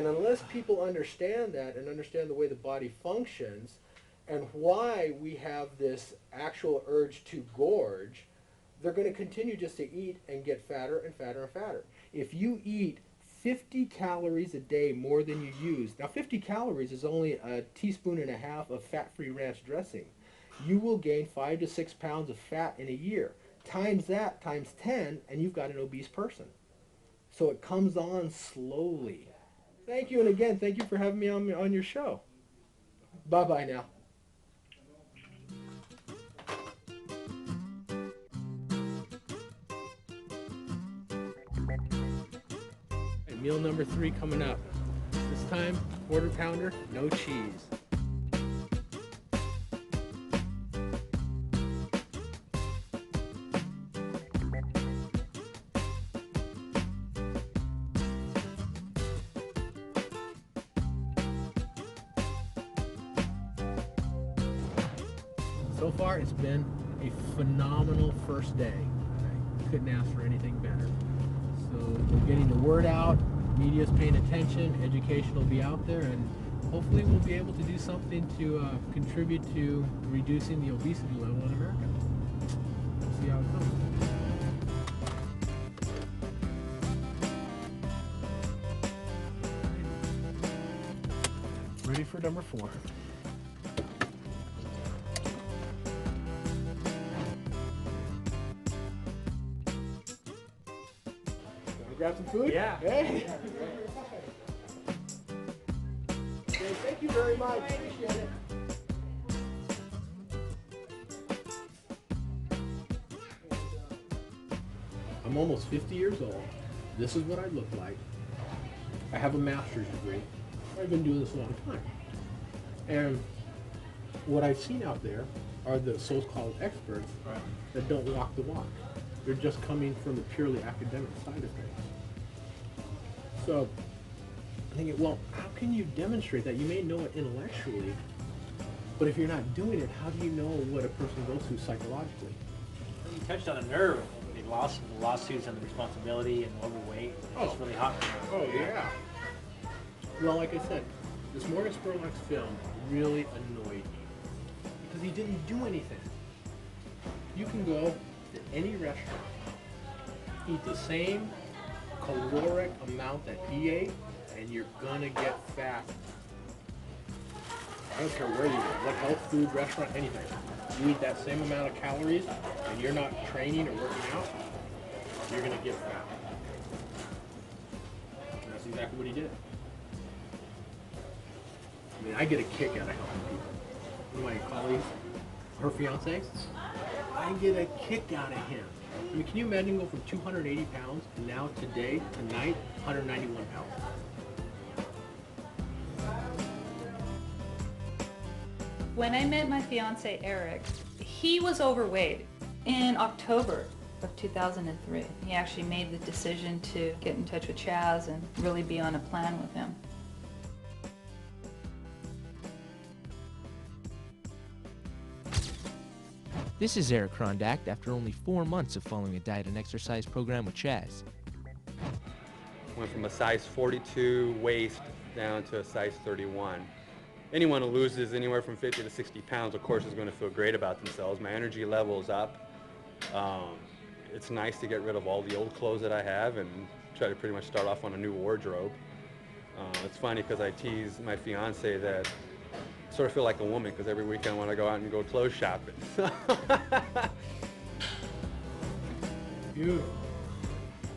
And unless people understand that and understand the way the body functions and why we have this actual urge to gorge, they're going to continue just to eat and get fatter and fatter and fatter. If you eat 50 calories a day more than you use, now 50 calories is only a teaspoon and a half of fat-free ranch dressing, you will gain 5 to 6 pounds of fat in a year. Times that, times 10, and you've got an obese person. So it comes on slowly. Thank you, and again, thank you for having me on your show. Bye-bye now. Meal number 3 coming up. This time, quarter pounder, no cheese. So far, it's been a phenomenal first day. I couldn't ask for anything better. So we're getting the word out, media's paying attention, education will be out there, and hopefully we'll be able to do something to contribute to reducing the obesity level in America. We'll see how it goes. Ready for number 4. Grab some food? Yeah. Hey. Okay, thank you very much. Appreciate it. I'm almost 50 years old. This is what I look like. I have a master's degree. I've been doing this a long time. And what I've seen out there are the so-called experts that don't walk the walk. They're just coming from the purely academic side of things. So I'm thinking, well, how can you demonstrate that? You may know it intellectually, but if you're not doing it, how do you know what a person goes through psychologically? You touched on a nerve. The lawsuits and the responsibility and overweight. It's really hot for me. Oh, yeah. Well, like I said, this Morgan Spurlock's film really annoyed me because he didn't do anything. You can go to any restaurant, eat the same caloric amount that he ate, and you're gonna get fat. I don't care where you go, what health food restaurant, anything. You eat that same amount of calories, and you're not training or working out, you're gonna get fat. And that's exactly what he did. I mean, I get a kick out of helping people. One of my colleagues, her fiance, I get a kick out of him. I mean, can you imagine going from 280 pounds and now today, tonight, 191 pounds? When I met my fiance Eric, he was overweight. In October of 2003, he actually made the decision to get in touch with Chazz and really be on a plan with him. This is Eric Krondak after only 4 months of following a diet and exercise program with Chazz. Went from a size 42 waist down to a size 31. Anyone who loses anywhere from 50 to 60 pounds, of course, is going to feel great about themselves. My energy level is up. It's nice to get rid of all the old clothes that I have and try to pretty much start off on a new wardrobe. It's funny because I tease my fiance that I sort of feel like a woman because every weekend I want to go out and go clothes shopping. Beautiful.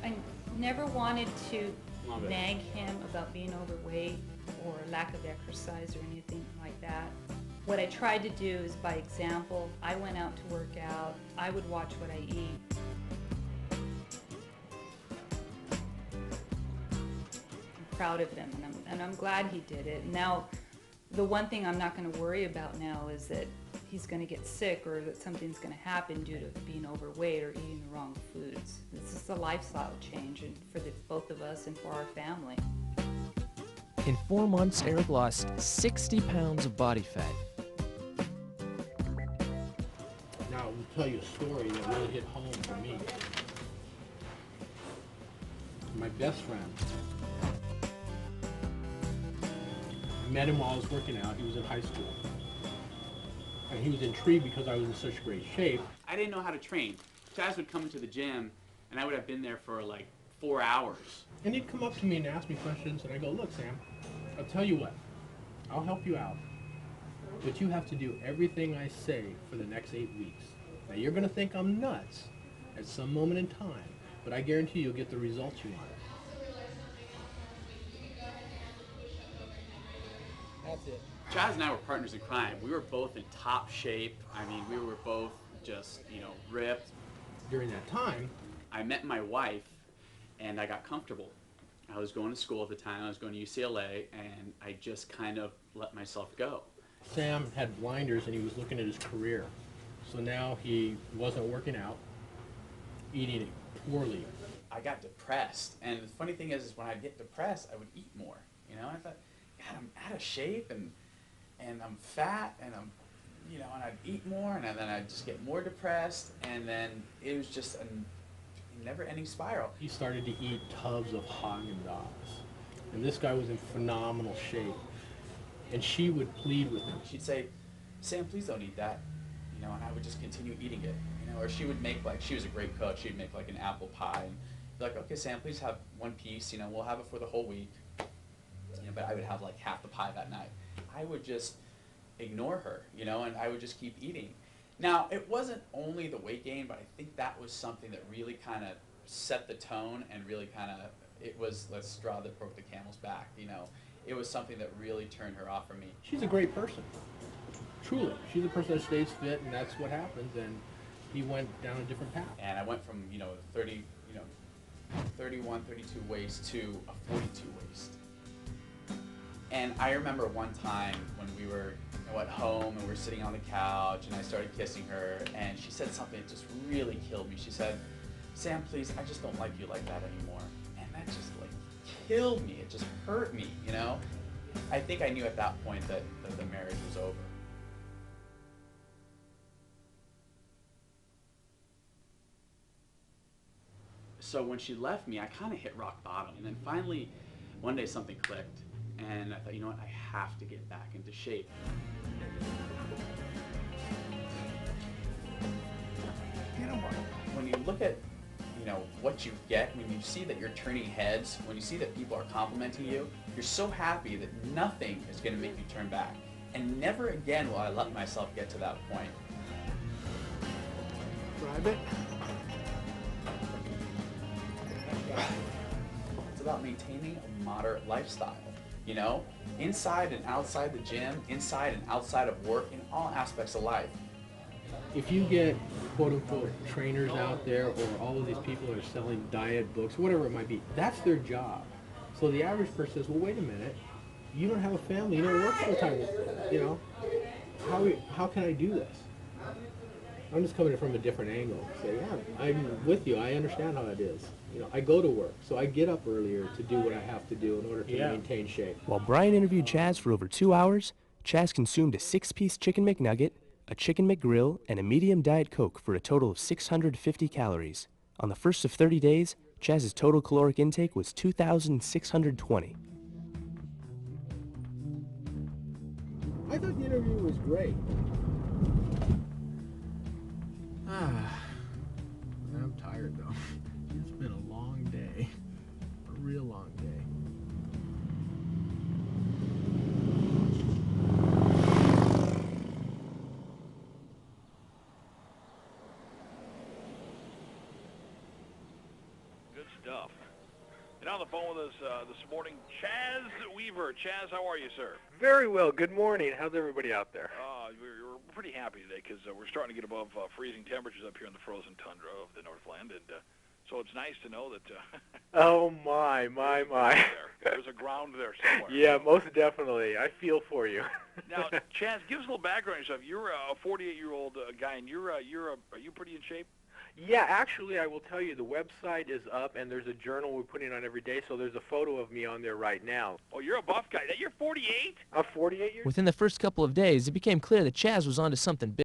I never wanted to nag him about being overweight or lack of exercise or anything like that. What I tried to do is, by example, I went out to work out, I would watch what I eat. I'm proud of him, and I'm glad he did it. Now, the one thing I'm not going to worry about now is that he's going to get sick or that something's going to happen due to being overweight or eating the wrong foods. This is a lifestyle change for both of us and for our family. In 4 months, Eric lost 60 pounds of body fat. Now, I'll tell you a story that really hit home for me. My best friend met him while I was working out. He was in high school. And he was intrigued because I was in such great shape. I didn't know how to train. Chazz would come into the gym, and I would have been there for like 4 hours. And he'd come up to me and ask me questions, and I go, look, Sam, I'll tell you what. I'll help you out. But you have to do everything I say for the next 8 weeks. Now, you're going to think I'm nuts at some moment in time, but I guarantee you'll get the results you want. That's it. Chazz and I were partners in crime. We were both in top shape. I mean, we were both just, ripped. During that time, I met my wife, and I got comfortable. I was going to school at the time. I was going to UCLA, and I just kind of let myself go. Sam had blinders and he was looking at his career. So now he wasn't working out, eating poorly. I got depressed, and the funny thing is when I'd get depressed, I would eat more. I thought, God, I'm out of shape, and I'm fat, and I'm, and I'd eat more, and then I'd just get more depressed, and then it was just a never-ending spiral. He started to eat tubs of Haagen-Dazs, and this guy was in phenomenal shape. And she would plead with him. She'd say, Sam, please don't eat that, and I would just continue eating it, or she would make, she was a great cook, she'd make an apple pie, and be like, okay, Sam, please have one piece, we'll have it for the whole week, but I would have half the pie that night. I would just ignore her, and I would just keep eating. Now, it wasn't only the weight gain, but I think that was something that really kind of set the tone and really it was, let's straw that broke the camel's back, It was something that really turned her off from me. She's a great person. Truly. She's a person that stays fit, and that's what happens, and he went down a different path. And I went from, 31, 32 waist to a 42 waist. And I remember one time when we were at home and we were sitting on the couch and I started kissing her, and she said something that just really killed me. She said, Sam, please, I just don't like you like that anymore. And that just killed me. It just hurt me, I think I knew at that point that the marriage was over. So when she left me, I kind of hit rock bottom. And then finally, one day something clicked. And I thought, you know what, I have to get back into shape. When you look at what you get, when you see that you're turning heads, when you see that people are complimenting you, you're so happy that nothing is going to make you turn back. And never again will I let myself get to that point. Drive it. It's about maintaining a moderate lifestyle, inside and outside the gym, inside and outside of work, in all aspects of life. If you get quote-unquote trainers out there, or all of these people that are selling diet books, whatever it might be, that's their job. So the average person says, well, wait a minute, you don't have a family, you don't work full-time, how can I do this? I'm just coming from a different angle. Say, yeah, I'm with you, I understand how it is. I go to work, so I get up earlier to do what I have to do in order to maintain shape. While Brian interviewed Chazz for over 2 hours, Chazz consumed a 6-piece chicken McNugget, a chicken McGrill, and a medium Diet Coke for a total of 650 calories. On the first of 30 days, Chazz's total caloric intake was 2,620. I thought the interview was great. I'm tired though. It's been a long day. A real long day. Good stuff. And on the phone with us this morning, Chazz Weaver. Chazz, how are you, sir? Very well. Good morning. How's everybody out there? We're pretty happy today because we're starting to get above freezing temperatures up here in the frozen tundra of the Northland, and so it's nice to know that. Oh my! There's a ground there somewhere. Yeah, most definitely. I feel for you. Now, Chazz, give us a little background on yourself. You're a 48-year-old guy, and are you pretty in shape? Yeah, actually, I will tell you, the website is up, and there's a journal we're putting on every day, so there's a photo of me on there right now. Oh, you're a buff guy. You're 48? I'm 48 years old. Within the first couple of days, it became clear that Chazz was onto something big.